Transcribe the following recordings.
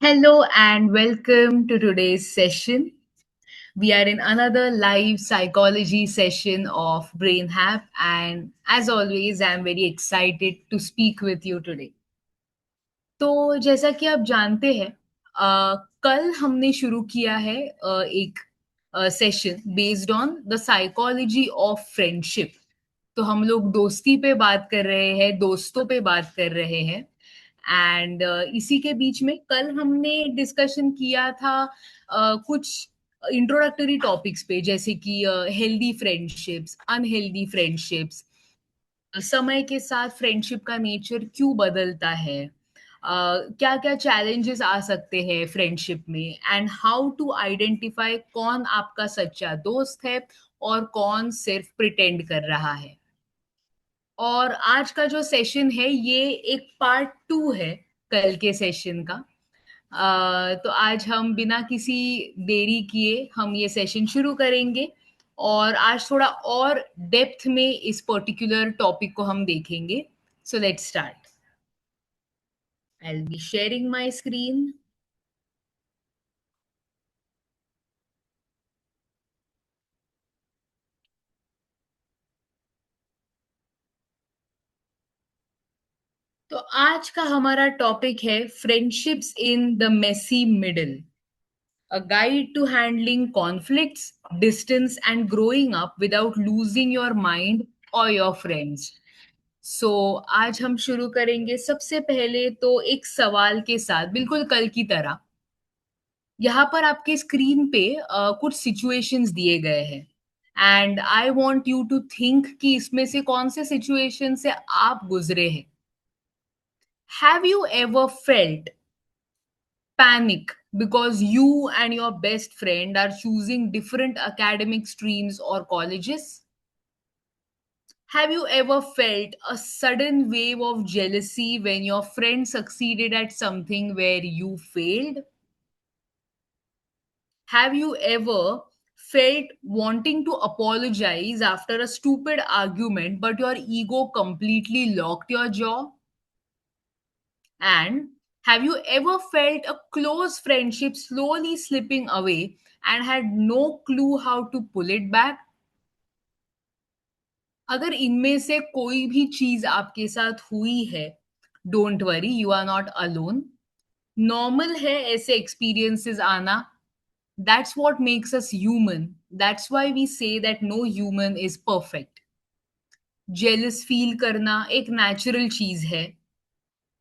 Hello and welcome to today's session. We are in another live psychology session of Brain Hack, and as always, I'm very excited to speak with you today. तो जैसा कि आप जानते हैं कल हमने शुरू किया है एक session based on the psychology of friendship. तो हम लोग दोस्ती पे बात कर रहे हैं, दोस्तों पे बात कर रहे हैं एंड इसी के बीच में कल हमने डिस्कशन किया था कुछ इंट्रोडक्टरी टॉपिक्स पे जैसे कि हेल्दी फ्रेंडशिप्स, अनहेल्दी फ्रेंडशिप्स, समय के साथ फ्रेंडशिप का नेचर क्यों बदलता है, क्या-क्या चैलेंजेस आ सकते हैं फ्रेंडशिप में एंड हाउ टू आइडेंटिफाई कौन आपका सच्चा दोस्त है और कौन सिर्फ प्रिटेंड कर रहा है। और आज का जो सेशन है ये एक पार्ट 2 है कल के सेशन का। तो आज हम बिना किसी देरी किए हम ये सेशन शुरू करेंगे और आज थोड़ा और डेप्थ में इस पर्टिकुलर टॉपिक को हम देखेंगे। So let's start. I will be sharing my screen. तो आज का हमारा टॉपिक है friendships in the messy middle, a guide to handling conflicts, distance, and growing up without losing your mind or your friends. सो आज हम शुरू करेंगे सबसे पहले तो एक सवाल के साथ, बिल्कुल कल की तरह। यहाँ पर आपके स्क्रीन पे कुछ सिचुएशंस दिए गए हैं and I want you to think कि इसमें से कौन से सिचुएशन से आप गुजरे हैं। Have you ever felt panic because you and your best friend are choosing different academic streams or colleges? Have you ever felt a sudden wave of jealousy when your friend succeeded at something where you failed? Have you ever felt wanting to apologize after a stupid argument but your ego completely locked your jaw? And have you ever felt a close friendship slowly slipping away and had no clue how to pull it back? अगर इनमें से कोई भी चीज आपके साथ हुई है, don't worry, you are not alone. Normal है ऐसे एक्सपीरियंसेस आना। That's what makes us human. That's why we say that no human is perfect. Jealous feel करना एक नेचुरल चीज है।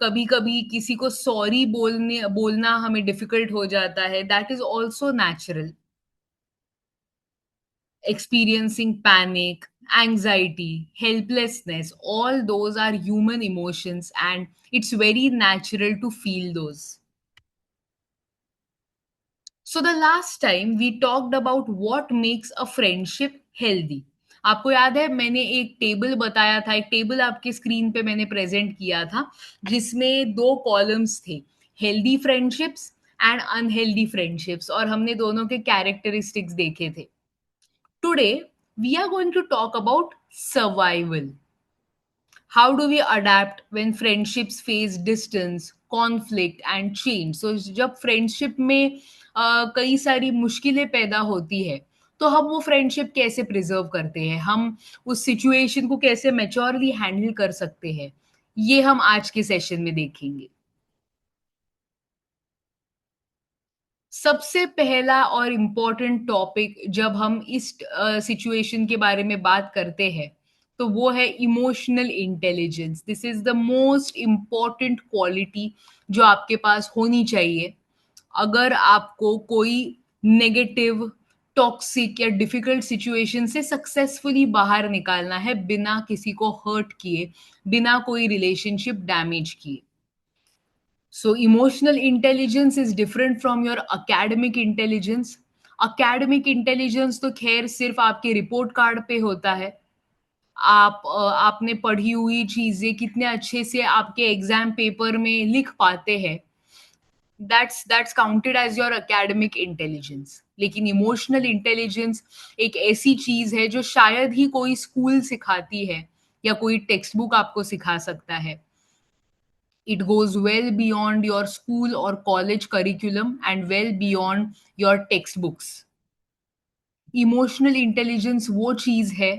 कभी कभी किसी को सॉरी बोलना हमें डिफिकल्ट हो जाता है, that is also natural. Experiencing panic, anxiety, helplessness, all those are human emotions and it's very natural to feel those. So the last time we talked about what makes a friendship healthy. आपको याद है मैंने एक table बताया था, एक table आपके screen पे मैंने प्रेजेंट किया था जिसमें दो कॉलम्स थे, healthy friendships and unhealthy friendships, और हमने दोनों के कैरेक्टरिस्टिक्स देखे थे। Today, we are going to talk about survival. How do we adapt when friendships face distance, conflict, and change? So, जब फ्रेंडशिप में कई सारी मुश्किलें पैदा होती है, तो हम वो फ्रेंडशिप कैसे प्रिजर्व करते हैं, हम उस सिचुएशन को कैसे मैच्योरली हैंडल कर सकते हैं, ये हम आज के सेशन में देखेंगे। सबसे पहला और इम्पोर्टेंट टॉपिक जब हम इस सिचुएशन के बारे में बात करते हैं, तो वो है emotional intelligence. This is the most important quality जो आपके पास होनी चाहिए अगर आपको कोई नेगेटिव, टॉक्सिक या डिफिकल्ट सिचुएशन से सक्सेसफुली बाहर निकालना है बिना किसी को हर्ट किए, बिना कोई रिलेशनशिप डैमेज किए। So, emotional intelligence is different from your academic intelligence. Academic intelligence तो खैर सिर्फ आपके रिपोर्ट कार्ड पे होता है। आपने पढ़ी हुई चीजें कितने अच्छे से आपके एग्जाम पेपर में लिख पाते हैं, that's counted as your academic intelligence. लेकिन इमोशनल इंटेलिजेंस एक ऐसी चीज है जो शायद ही कोई स्कूल सिखाती है या कोई टेक्स्ट बुक आपको सिखा सकता है। It goes well beyond your school or college curriculum and well beyond your textbooks. Emotional intelligence वो चीज है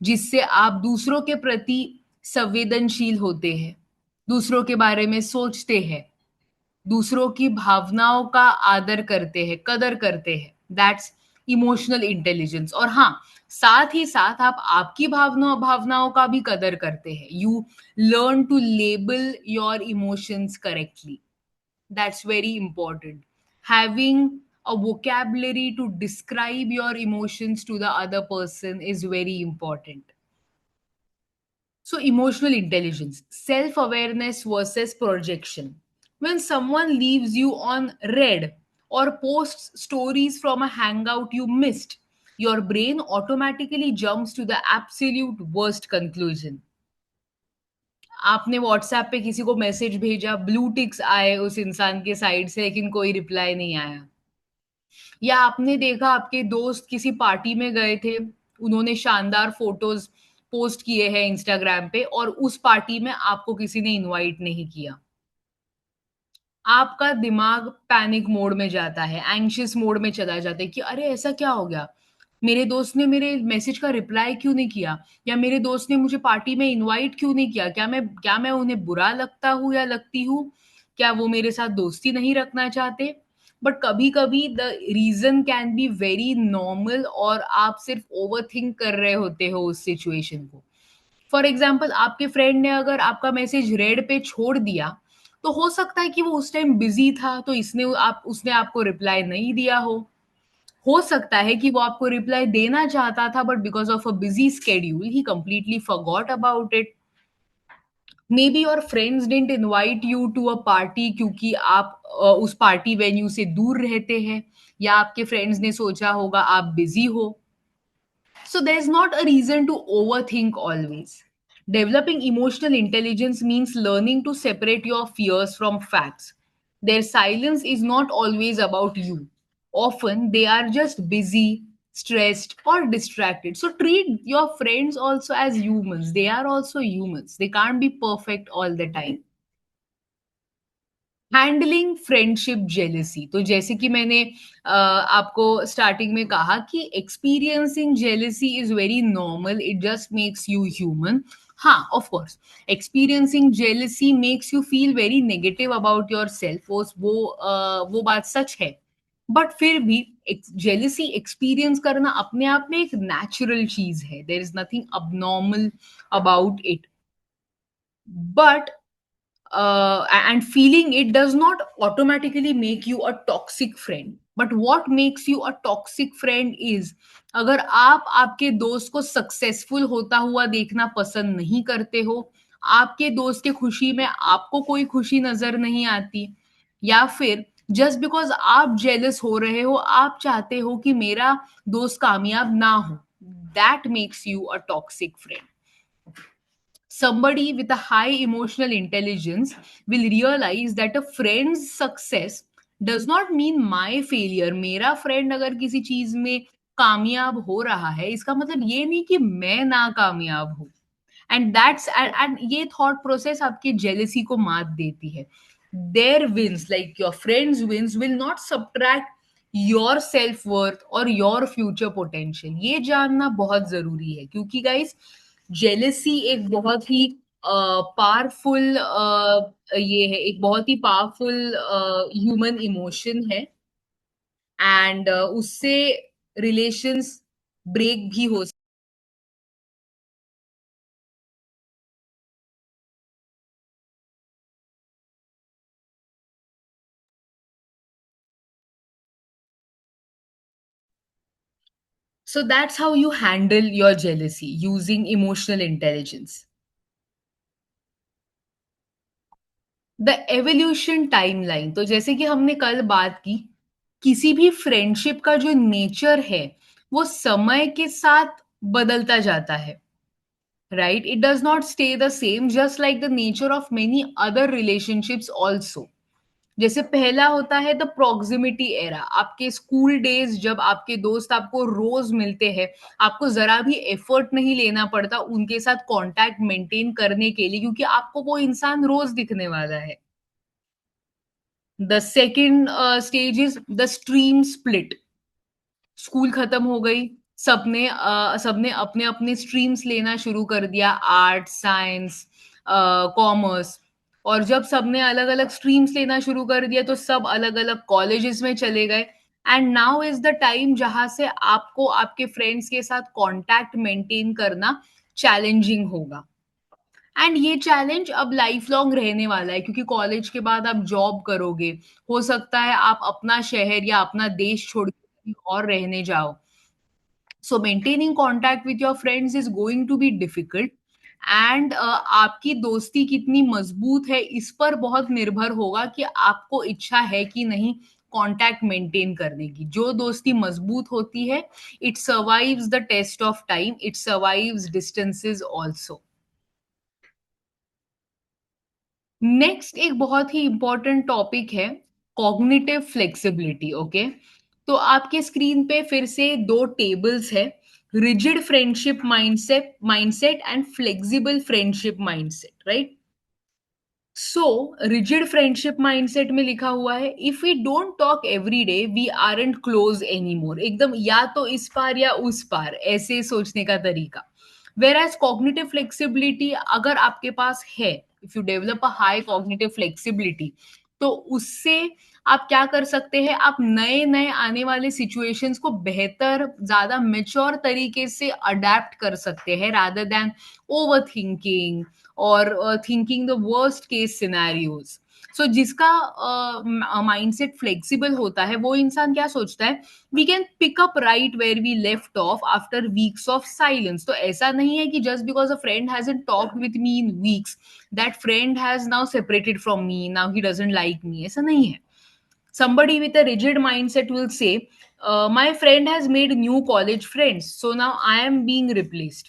जिससे आप दूसरों के प्रति संवेदनशील होते हैं, दूसरों के बारे में सोचते हैं, दूसरों की भावनाओं का आदर करते हैं, कदर करते हैं। That's emotional intelligence. और हाँ, साथ ही साथ आप आपकी भावनाओं का भी कदर करते हैं। You learn to label your emotions correctly. That's very important. Having a vocabulary to describe your emotions to the other person is very important. So, emotional intelligence, self awareness versus projection. When someone leaves you on red or posts stories from a hangout you missed, your brain automatically jumps to the absolute worst conclusion. आपने WhatsApp पे किसी को message भेजा, blue ticks आए उस इंसान के side से लेकिन कोई रिप्लाई नहीं आया। या आपने देखा आपके दोस्त किसी पार्टी में गए थे, उन्होंने शानदार फोटोज पोस्ट किए हैं इंस्टाग्राम पे और उस पार्टी में आपको किसी ने इनवाइट नहीं किया। आपका दिमाग पैनिक मोड में जाता है, एंग्शियस मोड में चला जाता है कि अरे ऐसा क्या हो गया? मेरे दोस्त ने मेरे मैसेज का रिप्लाई क्यों नहीं किया? या मेरे दोस्त ने मुझे पार्टी में इनवाइट क्यों नहीं किया? क्या मैं उन्हें बुरा लगता हूँ या लगती हूँ? क्या वो मेरे साथ दोस्ती नहीं रखना चाहते? बट कभी-कभी the reason can be very normal और आप सिर्फ ओवरथिंक कर रहे होते हो उस सिचुएशन को। फॉर एग्जाम्पल आपके फ्रेंड ने अगर आपका मैसेज रेड पे छोड़ दिया, तो हो सकता है कि वो उस टाइम बिजी था, तो उसने आपको रिप्लाई नहीं दिया हो सकता है कि वो आपको रिप्लाई देना चाहता था but because of a busy schedule ही completely forgot about it. Maybe your friends didn't invite you to a party क्योंकि आप उस पार्टी वेन्यू से दूर रहते हैं, या आपके फ्रेंड्स ने सोचा होगा आप बिजी हो। So there's not a reason to overthink always. Developing emotional intelligence means learning to separate your fears from facts. Their silence is not always about you. Often they are just busy, stressed, or distracted. So treat your friends also as humans. They are also humans. They can't be perfect all the time. Handling friendship jealousy, तो जैसे कि मैंने आपको starting में कहा कि experiencing jealousy is very normal, it just makes you human. हाँ, of course experiencing jealousy makes you feel very negative about yourself, वो बात सच है। बट फिर भी जेलेसी एक्सपीरियंस करना अपने आप में एक नेचुरल चीज है, there is nothing abnormal about it. But and feeling it does not automatically make you a toxic friend. But what makes you a toxic friend is अगर आप आपके दोस्त को सक्सेसफुल होता हुआ देखना पसंद नहीं करते हो, आपके दोस्त के खुशी में आपको कोई खुशी नजर नहीं आती, या फिर जस्ट बिकॉज आप जेलस हो रहे हो, आप चाहते हो कि मेरा दोस्त कामयाब ना हो, that makes you a toxic friend. Somebody with a high emotional intelligence will realize that a friend's success does not mean my failure. मेरा फ्रेंड अगर किसी चीज में कामयाब हो रहा है, इसका मतलब ये नहीं कि मैं ना कामयाब हूं। एंड ये थॉट प्रोसेस आपके जेलेसी को मात देती है। Their wins, like your friends wins, will not subtract your self worth और योर फ्यूचर पोटेंशियल। ये जानना बहुत जरूरी है, क्योंकि गाइस जेलेसी एक बहुत ही पावरफुल ये है, एक बहुत ही पावरफुल ह्यूमन इमोशन है। एंड उससे रिलेशंस ब्रेक भी हो। So that's how you handle your jealousy using emotional intelligence. The evolution timeline, तो जैसे कि हमने कल बात की, किसी भी फ्रेंडशिप का जो नेचर है वो समय के साथ बदलता जाता है, right? It does not stay the same, just like the nature of many other relationships also. जैसे पहला होता है द प्रॉक्सिमिटी एरा, आपके स्कूल डेज़ जब आपके दोस्त आपको रोज़ मिलते हैं, आपको ज़रा भी एफर्ट नहीं लेना पड़ता उनके साथ कॉन्टैक्ट मेंटेन करने के लिए क्योंकि आपको वो इंसान रोज़ दिखने वाला है। The second stage is the stream split. School खत्म हो गई, सबने अपने-अपने स्ट्रीम्स लेना शुरू कर दिया, आर्ट्स, साइंस, कॉमर्स, और जब सबने अलग-अलग स्ट्रीम्स लेना शुरू कर दिया, तो सब अलग-अलग कॉलेजेस में चले गए and now is the time जहाँ से आपको आपके फ्रेंड्स के साथ कॉन्टैक्ट मेंटेन करना चैलेंजिंग होगा। एंड ये चैलेंज अब लाइफ लॉन्ग रहने वाला है क्योंकि कॉलेज के बाद आप जॉब करोगे। हो सकता है आप अपना शहर या अपना देश छोड़ के कहीं और रहने जाओ। So maintaining contact with your friends is going to be difficult and आपकी दोस्ती कितनी मजबूत है इस पर बहुत निर्भर होगा कि आपको इच्छा है कि नहीं कॉन्टैक्ट मेंटेन करने की। जो दोस्ती मजबूत होती है, it survives the test of time, it survives distances also. Next एक बहुत ही इम्पोर्टेंट टॉपिक है कॉग्निटिव फ्लेक्सिबिलिटी। ओके, तो आपके स्क्रीन पे फिर से दो टेबल्स है, rigid friendship mindset mindset and flexible friendship mindset, right? So rigid friendship mindset में लिखा हुआ है if we don't talk every day we aren't close anymore, एकदम या तो इस पार या उस पार, ऐसे सोचने का तरीका। वेर एज कॉग्निटिव फ्लेक्सिबिलिटी अगर आपके पास है, if you develop a high cognitive flexibility, तो उससे आप क्या कर सकते हैं, आप नए नए आने वाले सिचुएशंस को बेहतर, ज्यादा मेच्योर तरीके से अडेप्ट कर सकते हैं रादर देन ओवर थिंकिंग और thinking the worst case scenarios. So जिसका माइंडसेट फ्लेक्सिबल होता है वो इंसान क्या सोचता है, we can pick up right where we left off after weeks of silence. तो ऐसा नहीं है कि just because a friend hasn't talked with me in weeks that friend has now separated from me, now he doesn't like me, ऐसा नहीं है। Somebody with a rigid mindset will say, my friend has made new college friends, so now I am being replaced.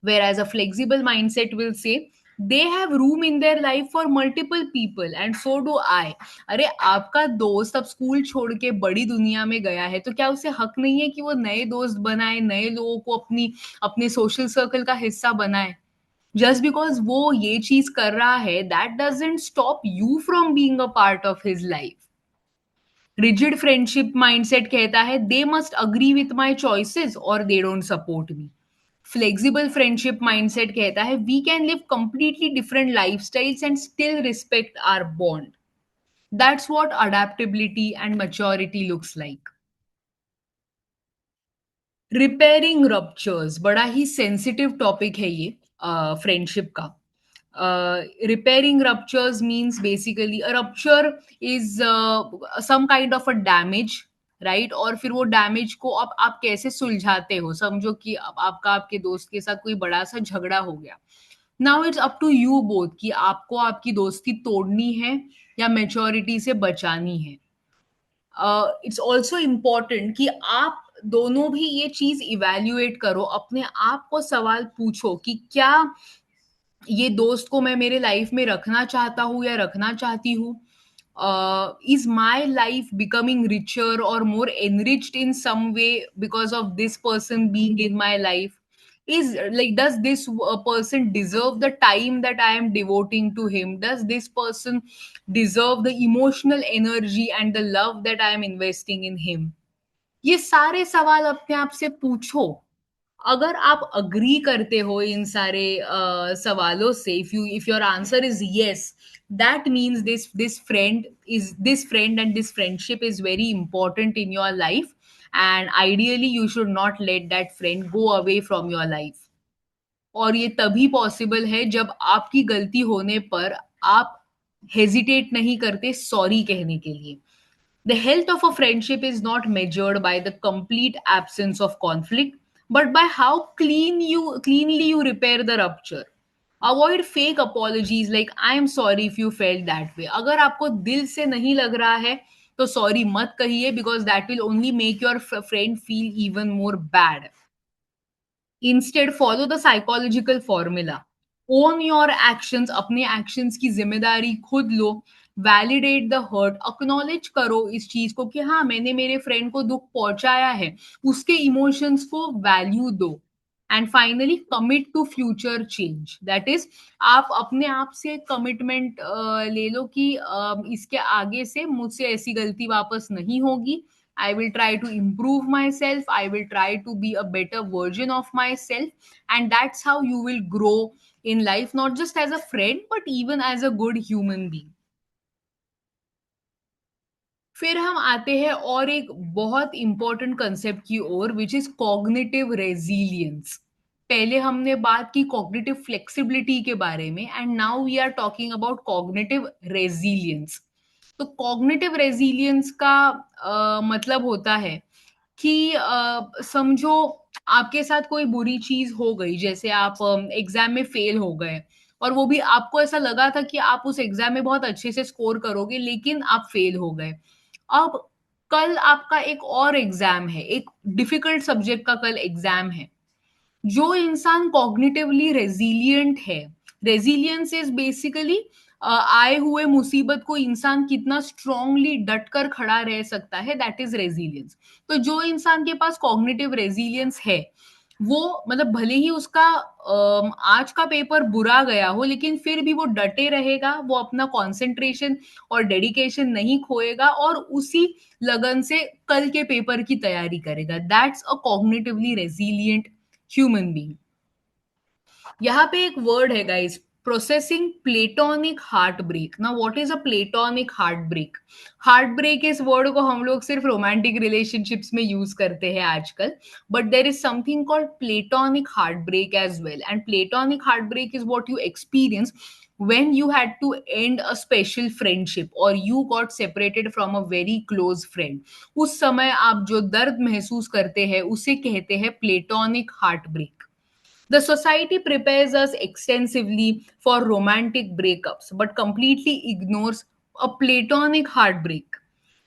Whereas a flexible mindset will say, they have room in their life for multiple people and so do I. अरे आपका दोस्त अब school छोड़ के बड़ी दुनिया में गया है तो क्या उसे हक नहीं है कि वो नए दोस्त बनाए, नए लोगों को अपने सोशल सर्कल का हिस्सा बनाए? जस्ट बिकॉज वो ये चीज कर रहा है that doesn't stop you from being a part of his life. Rigid friendship mindset कहता है they must agree with my choices और they don't support me. Flexible friendship mindset कहता है we can live completely different lifestyles and still respect our bond. That's what adaptability and maturity looks like. Repairing ruptures बड़ा ही sensitive topic है ये friendship का। Repairing ruptures means basically a rupture is some kind of a damage, right? और फिर वो damage को आप कैसे सुलझाते हो, समझो कि अब आपका आपके दोस्त के साथ कोई बड़ा सा झगड़ा हो गया। Now it's up to you both कि आपको आपकी दोस्ती तोड़नी है या मेच्योरिटी से बचानी है। इट्स ऑल्सो इम्पॉर्टेंट कि आप दोनों भी ये चीज इवेल्युएट करो, अपने आप को सवाल पूछो कि क्या ये दोस्त को मैं मेरे लाइफ में रखना चाहता हूँ या रखना चाहती हूँ। Is my life becoming richer और more enriched in some way because of this person being in my life? is like does this person deserve the time that I am devoting to him? Does this person deserve the emotional energy and the love that I am investing in him? ये सारे सवाल अपने आप से पूछो। अगर आप agree करते हो इन सारे सवालों से, if your answer is yes, that means this friend and this friendship is very important in your life and ideally you should not let that friend go away from your life. और ये तभी possible है जब आपकी गलती होने पर आप हेजिटेट नहीं करते सॉरी कहने के लिए। The health of a friendship is not measured by the complete absence of conflict, but by how cleanly you repair the rupture. Avoid fake apologies like I am sorry if you felt that way. अगर आपको दिल से नहीं लग रहा है तो sorry मत कहिए because that will only make your friend feel even more bad. Instead, follow the psychological formula. Own your actions, अपने actions की जिम्मेदारी खुद लो. वैलिडेट द हर्ट, एक्नॉलेज करो इस चीज को कि हाँ मैंने मेरे फ्रेंड को दुख पहुंचाया है, उसके इमोशंस को वैल्यू दो। And finally commit to future change, that is आप अपने आप से कमिटमेंट ले लो कि इसके आगे से मुझसे ऐसी गलती वापस नहीं होगी। I will try to improve myself. I will try to be a better version of myself. And that's how you will grow in life, not just as a friend, but even as a good human being. फिर हम आते हैं और एक बहुत important concept की ओर, which is cognitive resilience. पहले हमने बात की कॉग्निटिव फ्लेक्सिबिलिटी के बारे में, and now we are talking about cognitive resilience. तो कॉग्निटिव रेजिलियंस का मतलब होता है कि समझो आपके साथ कोई बुरी चीज हो गई, जैसे आप एग्जाम में फेल हो गए, और वो भी आपको ऐसा लगा था कि आप उस एग्जाम में बहुत अच्छे से स्कोर करोगे, लेकिन आप फेल हो गए। अब कल आपका एक और एग्जाम है, एक डिफिकल्ट सब्जेक्ट का कल एग्जाम है। जो इंसान कॉग्निटिवली रेजिलिएंट है, रेजिलियंस इज बेसिकली आए हुए मुसीबत को इंसान कितना स्ट्रांगली डट कर खड़ा रह सकता है, दैट इज रेजिलियंस। तो जो इंसान के पास कॉग्निटिव रेजिलियंस है, वो मतलब भले ही उसका आज का पेपर बुरा गया हो, लेकिन फिर भी वो डटे रहेगा, वो अपना कंसंट्रेशन और डेडिकेशन नहीं खोएगा, और उसी लगन से कल के पेपर की तैयारी करेगा। That's a cognitively resilient human being. यहाँ पे एक वर्ड है guys, processing platonic heartbreak. ना what is a platonic heartbreak? Heartbreak इस वर्ड को हम लोग सिर्फ रोमांटिक रिलेशनशिप्स में यूज करते हैं आजकल, but there is something called platonic heartbreak as well, and platonic heartbreak is what you experience when you had to end a special friendship or you got separated from a very close friend। उस समय आप जो दर्द महसूस करते हैं उसे कहते हैं platonic heartbreak. The society prepares us extensively for romantic breakups, but completely ignores a platonic heartbreak.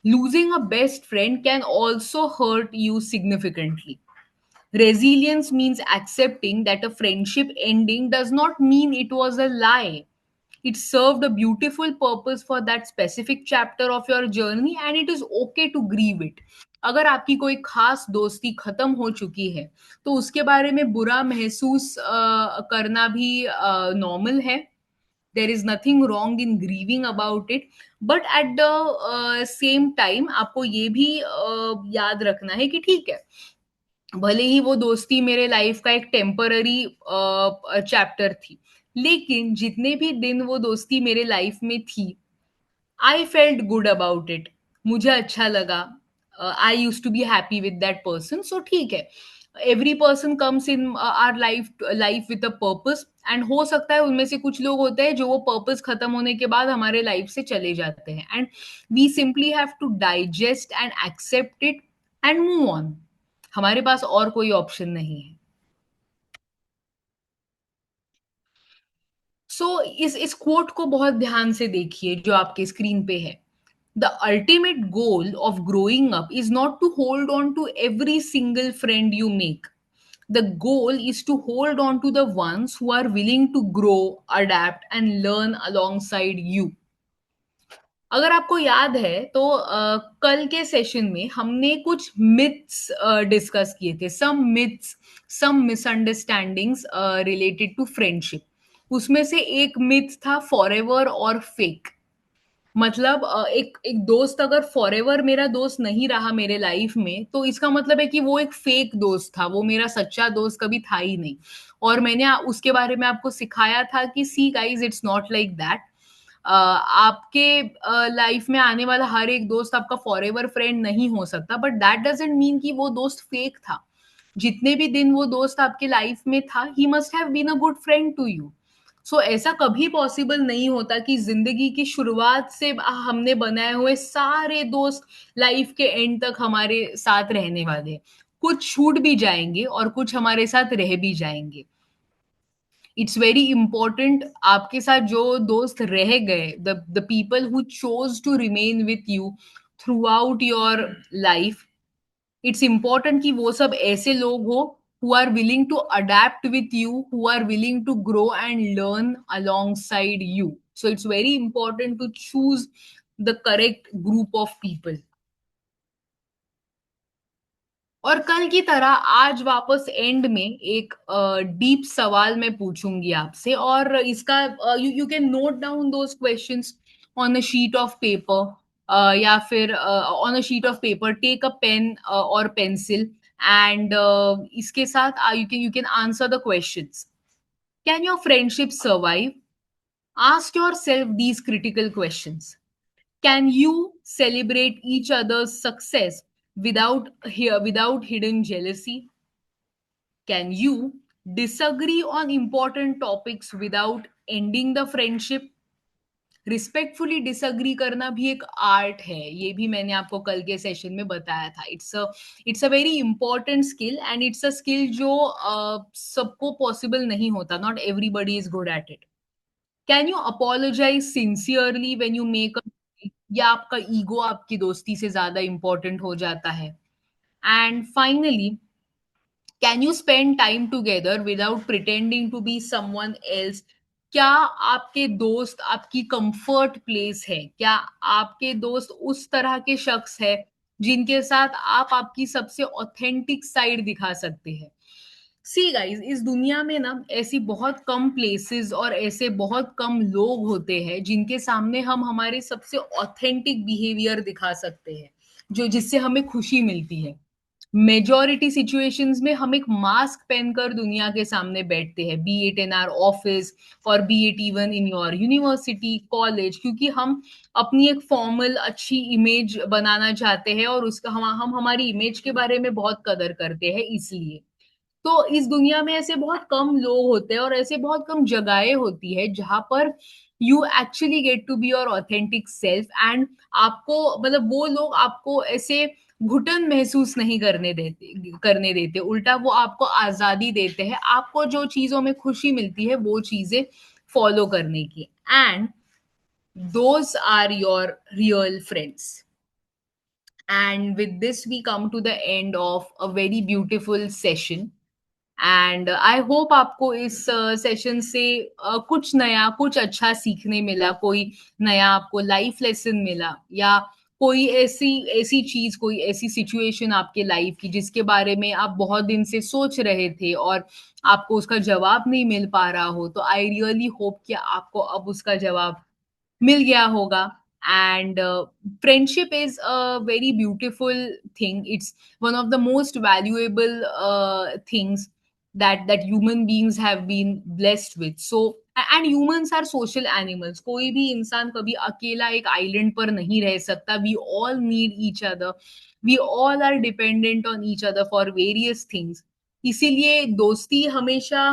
Losing a best friend can also hurt you significantly. Resilience means accepting that a friendship ending does not mean it was a lie. It served a beautiful purpose for that specific chapter of your journey, and it is okay to grieve it. अगर आपकी कोई खास दोस्ती खत्म हो चुकी है, तो उसके बारे में बुरा महसूस करना भी नॉर्मल है। There is nothing wrong in grieving about it, but at the same time आपको ये भी याद रखना है कि ठीक है, भले ही वो दोस्ती मेरे लाइफ का एक टेम्पररी चैप्टर थी, लेकिन जितने भी दिन वो दोस्ती मेरे लाइफ में थी, I felt good about it. मुझे अच्छा लगा, I used to be happy with that person. So ठीक है, every person comes in our life with a purpose, and हो सकता है उनमें से कुछ लोग होते हैं जो वो पर्पस खत्म होने के बाद हमारे लाइफ से चले जाते हैं, and we simply have to digest and accept it and move on. हमारे पास और कोई ऑप्शन नहीं है। सो इस कोट को बहुत ध्यान से देखिए जो आपके स्क्रीन पे है। The ultimate goal of growing up is not to hold on to every single friend you make. The goal is to hold on to the ones who are willing to grow, adapt, and learn alongside you। अगर आपको याद है तो कल के session में हमने कुछ मिथ्स डिस्कस किए थे, some myths, some misunderstandings related to friendship. उसमें से एक मिथ था फॉरएवर और फेक। मतलब एक एक दोस्त अगर फॉरएवर मेरा दोस्त नहीं रहा मेरे लाइफ में, तो इसका मतलब है कि वो एक फेक दोस्त था, वो मेरा सच्चा दोस्त कभी था ही नहीं। और मैंने उसके बारे में आपको सिखाया था कि see guys, it's not like that. आपके लाइफ में आने वाला हर एक दोस्त आपका फॉरएवर फ्रेंड नहीं हो सकता, बट दैट डजंट मीन कि वो दोस्त फेक था। जितने भी दिन वो दोस्त आपके लाइफ में था, he must have been a good friend to you. So ऐसा कभी पॉसिबल नहीं होता कि जिंदगी की शुरुआत से हमने बनाए हुए सारे दोस्त लाइफ के एंड तक हमारे साथ रहने वाले हैं। कुछ छूट भी जाएंगे और कुछ हमारे साथ रह भी जाएंगे। इट्स वेरी इंपॉर्टेंट, आपके साथ जो दोस्त रह गए, the people who chose to remain with you throughout your life, it's important कि वो सब ऐसे लोग हो who are willing to adapt with you, who are willing to grow and learn alongside you। So it's very important to choose the correct group of people. और कल की तरह आज वापस एंड में एक डीप सवाल मैं पूछूंगी आपसे, और इसका you can note down those questions on a sheet of paper, या फिर on a sheet of paper take a pen और पेंसिल, एंड इसके साथ you can answer the questions. Can your friendship survive? Ask yourself these critical questions. Can you celebrate each other's success without hidden jealousy? Can you disagree on important topics without ending the friendship? Respectfully disagree करना भी एक art है, ये भी मैंने आपको कल के सेशन में बताया था. It's a very important skill, and it's a skill जो सबको पॉसिबल नहीं होता. Not everybody is good at it. Can you apologise sincerely when you make a, या आपका ईगो आपकी दोस्ती से ज्यादा इंपॉर्टेंट हो जाता है? And finally, can you spend time together without pretending to be someone else? क्या आपके दोस्त आपकी कंफर्ट प्लेस है? क्या आपके दोस्त उस तरह के शख्स है जिनके साथ आप आपकी सबसे ऑथेंटिक साइड दिखा सकते हैं? सी गाइस, इस दुनिया में ना ऐसी बहुत कम प्लेसेस और ऐसे बहुत कम लोग होते हैं जिनके सामने हम हमारे सबसे ऑथेंटिक बिहेवियर दिखा सकते हैं, जो जिससे हमें खुशी मिलती है. मेजॉरिटी सिचुएशंस में हम एक मास्क पहनकर दुनिया के सामने बैठते हैं, be it in our office और be it even in your university college, क्योंकि हम अपनी एक फॉर्मल अच्छी इमेज बनाना चाहते हैं और उसका हम हमारी इमेज के बारे में बहुत कदर करते हैं. इसलिए तो इस दुनिया में ऐसे बहुत कम लोग होते हैं और ऐसे बहुत कम जगहें होती है जहां पर you actually get to be your authentic self, and आपको मतलब वो लोग आपको ऐसे घुटन महसूस नहीं करने देते. उल्टा वो आपको आजादी देते हैं, आपको जो चीजों में खुशी मिलती है वो चीजें फॉलो करने की. And those are your real friends. And with this, we come to the end of a very beautiful session. And I hope आपको इस सेशन से कुछ नया कुछ अच्छा सीखने मिला, कोई नया आपको लाइफ लेसन मिला, या कोई ऐसी ऐसी चीज, कोई ऐसी सिचुएशन आपके लाइफ की जिसके बारे में आप बहुत दिन से सोच रहे थे और आपको उसका जवाब नहीं मिल पा रहा हो. तो आई रियली होप कि आपको अब उसका जवाब मिल गया होगा. And friendship is a very beautiful thing. It's one of the most valuable things that human beings have been blessed with. So and humans are social animals. कोई भी इंसान कभी अकेला एक आइलैंड पर नहीं रह सकता. We all need each other. We all are dependent on each other for various things. इसीलिए दोस्ती हमेशा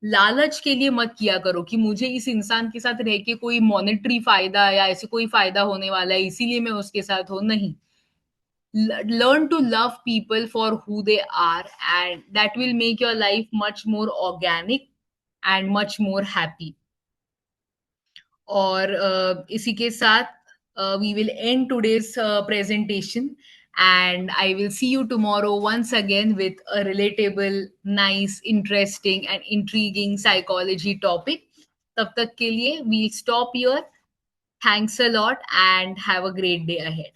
लालच के लिए मत किया करो कि मुझे इस इंसान के साथ रह के कोई मॉनेटरी फायदा या ऐसे कोई फायदा होने वाला है इसीलिए मैं उसके साथ हूँ. नहीं. Learn to love people for who they are, and that will make your life much more organic and much more happy. और इसी के साथ we will end today's presentation, and I will see you tomorrow once again with a relatable, nice, interesting and intriguing psychology topic. तब तक के लिए we'll stop here. Thanks a lot and have a great day ahead.